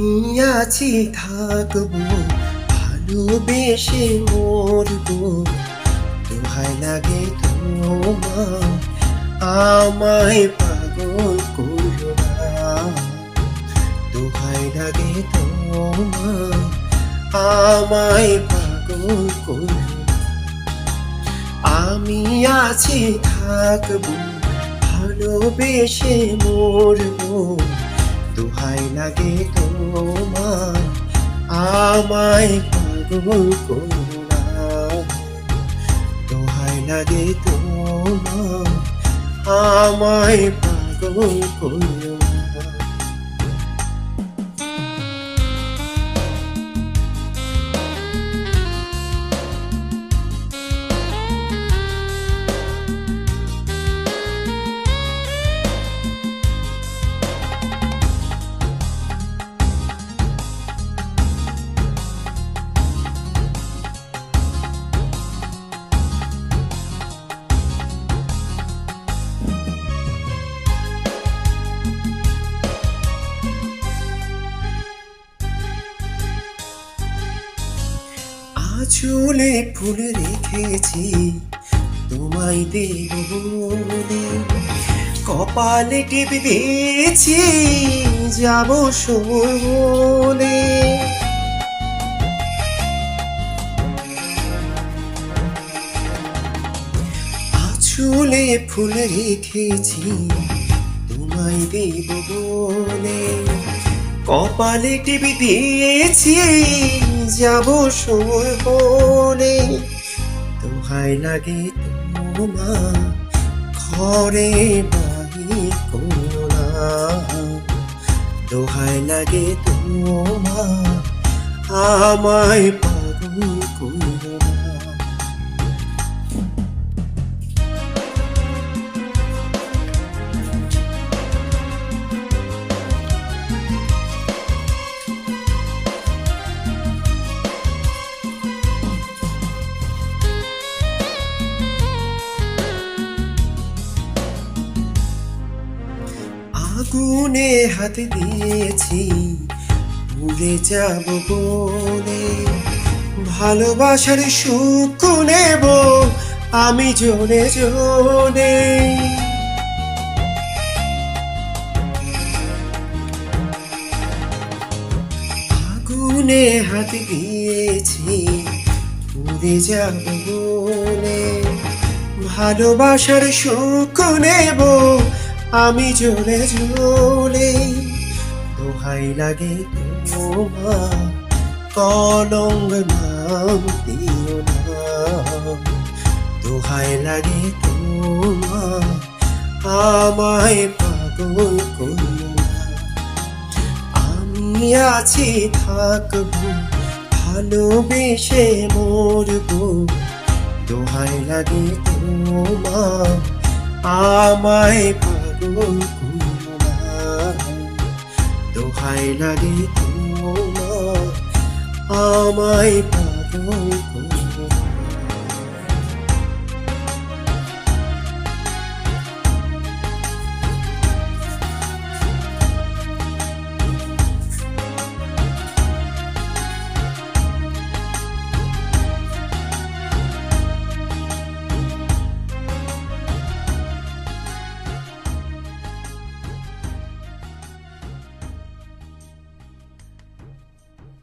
আমি আছি থাকবো ভালোবেসে মরবো, দোহাই লাগে তোমার আমায় পাগল করো না। দোহাই লাগে তোমার আমায় পাগল করো না। আমি আছি থাকবো ভালোবেসে মরবো, দোহাই লাগে তোমার আমায় পাগল করো না। দোহাই লাগে তোমার আমায় পাগল করো না। আঁচলে ফুল রেখেছি তোমায় দেব বলে, কপালে টিপে দিয়েছি যাব সময় হলে। আঁচলে ফুল রেখেছি তোমায় দেব বলে, কপালে টিপে দিয়েছি যাব সময় হলে। দোহাই লাগে তোমার ঘরে বাহির করো না। দোহাই লাগে তোমার আমায় পাগল করো না। আগুনে হাত দিয়েছি পুড়ে যাব বলে, ভালোবাসার সুখ নেব আমি জোরে জোরে। আগুনে হাত দিয়েছি পুড়ে যাব বলে, ভালোবাসার সুখ নেব আমি জোরে জোরে। দোহাই লাগে তোমার কলঙ্ক নাম দিও না। দোহাই লাগে তোমার আমায় পাগল করো না। আমি আছি থাকবো ভালোবেসে মরবো, দোহাই লাগে তোমার আমায় পাগল করো না। দোহাই লাগে তোমার আমায় পাগল করো না।